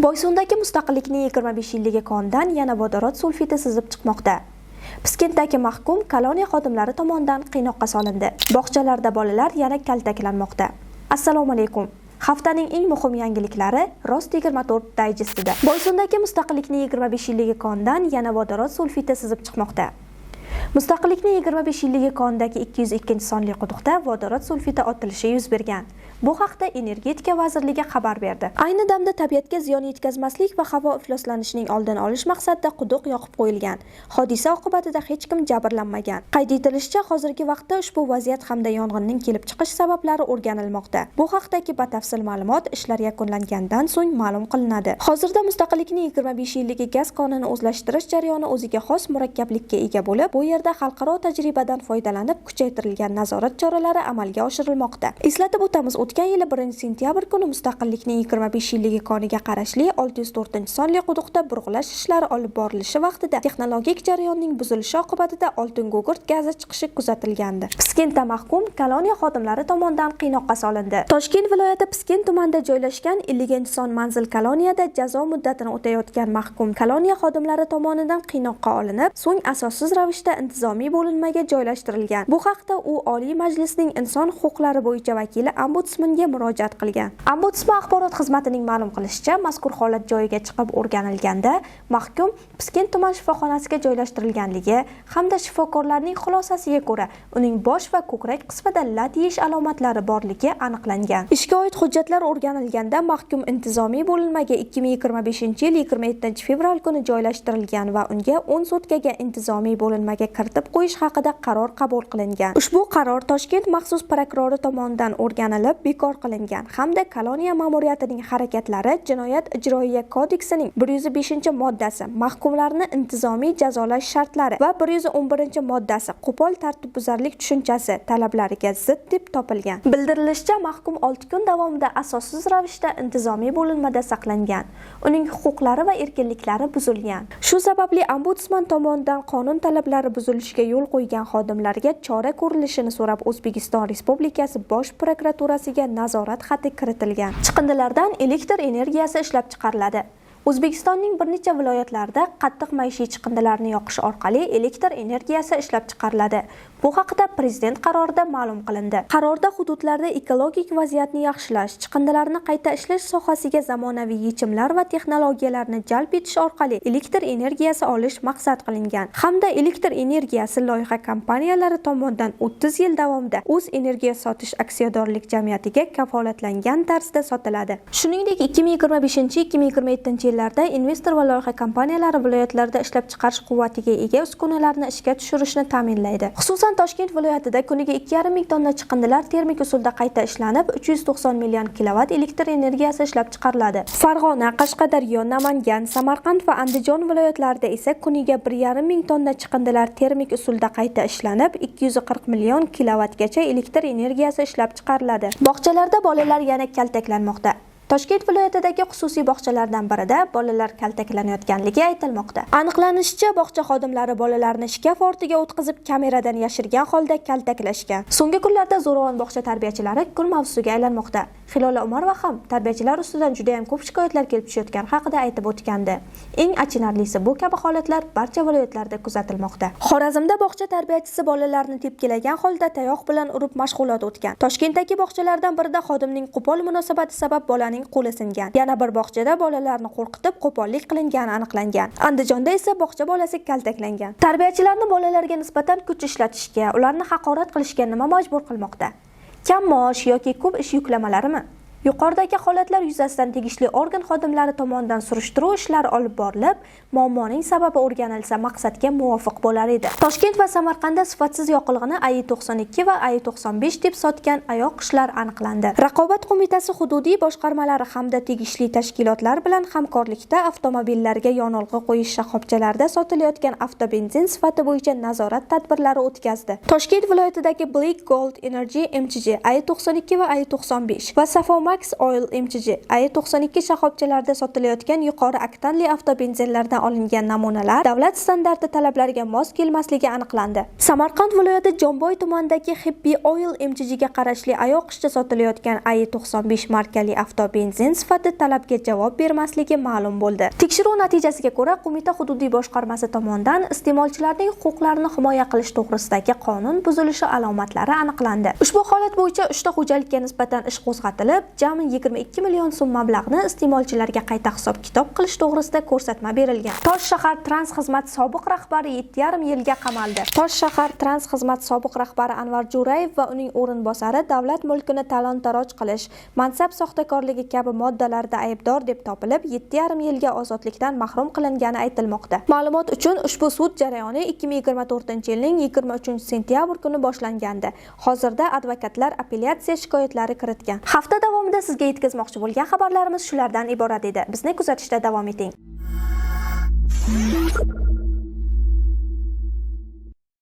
Boysundagi Mustaqillikning 25-yilligi konidan yana vodorod sulfiti sizib chiqmoqda. Piskentdagi mahkum koloniya xodimlari tomonidan qiynoqqa solindi. Bog'chalarda bolalar yana kaltaklanmoqda. Assalomu alaykum. Haftaning eng muhim yangiliklari Rost24 dayjestida. Boysundagi Mustaqillikning 25-yilligi konidan yana vodorod sulfiti sizib chiqmoqda. Mustaqillikning 25-yilligi konidagi 202 sonli quduqda vodorod sulfiti otilishi yuz bergan. Bu haqda Energetika vazirligi xabar berdi. Ayni damda tabiatga ziyon yetkazmaslik va havo ifloslanishining oldini olish maqsadida quduq yoqib qo'yilgan. Hodisa oqibatida hech kim jabrlanmagan. Qayd etilishicha, hozirgi vaqtda ushbu vaziyat hamda yong'inning kelib chiqish sabablari o'rganilmoqda. Bu haqdagi batafsil ma'lumot ishlar yakunlangandan so'ng ma'lum qilinadi. Hozirda Mustaqillikning 25-yilligi gaz konini o'zlashtirish jarayoni o'ziga xos murakkablikka ega bo'lib, bu yerda xalqaro tajribadan foydalanib kuchaytirilgan nazorat choralari amalga oshirilmoqda. Eslatib o'tamiz, o'tgan yili 1-sentyabr kuni Mustaqillikning 25-yilligi koniga qarashli 604-sonli quduqda burg'ulash ishlari olib borilishi vaqtida texnologik jarayonning buzilishi oqibatida oltin gugurt gazi chiqishi kuzatilgandi. Piskentda mahkum koloniya xodimlari tomonidan qiynoqqa solindi. Toshkent viloyati Piskent tumanida joylashgan 50-son manzil koloniyada jazo muddatini o'tayotgan mahkum koloniya xodimlari tomonidan qiynoqqa olinib, so'ng asossiz ravishda intizomiy bo'linmaga joylashtirilgan. Bu haqda u Oliy Majlisning inson huquqlari bo'yicha vakili Ombudsmanga murojaat qilgan. Ombudsman axborot xizmatining ma'lum qilishicha, mazkur holat joyiga chiqib o'rganilganda mahkum Piskent tuman shifoxonasiga joylashtirilganligi hamda shifokorlarning xulosasiga ko'ra, uning bosh va ko'krak qismida lat yeyish alomatlari borligi aniqlangan. Ishga oid hujjatlar o'rganilganda mahkum intizomiy bo'linmaga 2025-yil 27-fevral kuni joylashtirilgan va unga 10 sutkaga intizomiy bo'linmaga kiritib qo'yish haqida qaror qabul qilingan. Ushbu qaror Toshkent maxsus prokurori tomonidan o'rganilib bekor qilingan hamda koloniya ma'muriyatining harakatlari Jinoyat ijroiya kodeksining 105-moddasi mahkumlarni intizomiy jazolash shartlari va 111-moddasi qo'pol tartibbuzarlik tushunchasi talablariga zid deb topilgan. Bildirilishicha, mahkum 6 kun davomida asossiz ravishda intizomiy bo'linmada saqlangan. Uning huquqlari va erkinliklari buzilgan. Shu sababli Ombudsman tomonidan qonun talablari buzilishiga yo'l qo'ygan xodimlarga chora ko'rilishini so'rab O'zbekiston Respublikasi Bosh prokuraturasiga nazorat xati kiritilgan. Chiqindilardan elektr energiyasi ishlab chiqariladi. O'zbekistonning bir necha viloyatlarida qattiq maishiy chiqindilarni yoqish orqali elektr energiyasi ishlab chiqariladi. Bu haqda Prezident qarorida ma'lum qilindi. Qarorda hududlarda ekologik vaziyatni yaxshilash, chiqindilarni qayta ishlash sohasiga zamonaviy yechimlar va texnologiyalarni jalb etish orqali elektr energiyasi olish maqsad qilingan. Hamda elektr energiyasi loyiha kompaniyalari tomonidan 30 yil davomida o'z energiya sotish aksiyadorlik jamiyatiga kafolatlangan tarzda sotiladi. Shuningdek, 2025-2027-yillarda investor va loyiha kompaniyalari viloyatlarda ishlab chiqarish quvvatiga ega uskunalarni ishga tushirishni ta'minlaydi. Xususan Toshkent viloyatida kuniga 2,5 ming tonna chiqindilar termik usulda qayta ishlanib, 390 million kilovat elektr energiyasi ishlab chiqariladi. Farg'ona, Qashqadaryo, Namangan, Samarqand va Andijon viloyatlarida esa kuniga 1,5 ming tonna chiqindilar termik usulda qayta ishlanib, 240 million kilovatgacha elektr energiyasi ishlab chiqariladi. Bog'chalarda bolalar yana kaltaklanmoqda. Toshkent viloyatidagi xususiy bog'chalardan birida bolalar kaltaklanayotganligi aytilmoqda. Aniqlanishicha, bog'cha xodimlari bolalarni shkaf ortiga o'tkazib, kameradan yashirgan holda kaltaklashgan. So'nggi kunlarda zo'ravon bog'cha tarbiyachilari kun mavzusiga aylanmoqda. Hilola Umarova ham tarbiyachilar ustidan juda ham ko'p shikoyatlar kelib tushayotgani haqida aytib o'tgandi. Eng achinarlisi, bu kabi holatlar barcha viloyatlarda kuzatilmoqda. Xorazmda bog'cha tarbiyachisi bolalarni tepkilagan holda tayoq bilan urib mashg'ulot o'tgan. Toshkentdagi bog'chalardan birida xodimning qo'pol munosabati sabab bolaning qo'li singan. Yana bir bog'chada bolalarni qo'rqitib qo'pollik qilingani aniqlangan. Andijonda esa bog'cha bolasi kaltaklangan. Tarbiyachilarni bolalarga nisbatan kuch ishlatishga, ularni haqorat qilishga nima majbur qilmoqda? Kam maosh yoki ko'p ish yuklamalarimi? Yuqoridagi holatlar yuzasidan tegishli organ xodimlari tomonidan surishtiruv ishlari olib borilib, muammoning sababi o'rganilsa maqsadga muvofiq bo'lar edi. Toshkent va Samarqandda sifatsiz yoqilg'ini AI92 va AI95 deb sotgan ayoq-qishlar aniqlandi. Raqobat qo'mitasi hududiy boshqarmalari hamda tegishli tashkilotlar bilan hamkorlikda avtomobillarga yonilg'i qo'yish shoxobchalarida sotilayotgan avtobenzin sifati bo'yicha nazorat tadbirlari o'tkazdi. Toshkent viloyatidagi Black Gold Energy MCG AI92 va AI95 va Safo Max Oil MCG AI92 shoxobchalarida sotilayotgan yuqori oktanli avtobenzinlardan olingan namunalar davlat standarti talablariga mos kelmasligi aniqlandi. Samarqand viloyati Jomboy tumanidagi Happy Oil MCG ga qarashli Ayoqishda sotilayotgan AI95 markali avtobenzin sifati talabga javob bermasligi ma'lum bo'ldi. Tekshiruv natijasiga ko'ra, qo'mita hududiy boshqarmasi tomonidan iste'molchilarning huquqlarini himoya qilish to'g'risidagi qonun buzilishi alomatlari aniqlandi. Ushbu holat bo'yicha 3 ta xo'jalikka nisbatan ish qo'zg'atilib, jami 22 million so'm mablag'ni iste'molchilarga qayta hisob-kitob qilish to'g'risida ko'rsatma berilgan. Tosh shahar Transxizmat sobiq rahbari 7,5 yilga qamaldi. Tosh shahar Transxizmat sobiq rahbari Anvar Jo'rayev va uning o'rinbosari davlat mulkini talon-taroj qilish, mansab soxtakorligi kabi moddalarda aybdor deb topilib, 7,5 yilga ozodlikdan mahrum qilingani aytilmoqda. Ma'lumot uchun, ushbu sud jarayoni 2024-yilning 23-sentyabr kuni boshlangandi. Hozirda advokatlar apellyatsiya shikoyatlari kiritgan. Hafta davomida sizga yetkazmoqchi bo'lgan xabarlarimiz shulardan iborat edi. Bizni kuzatishda davom eting.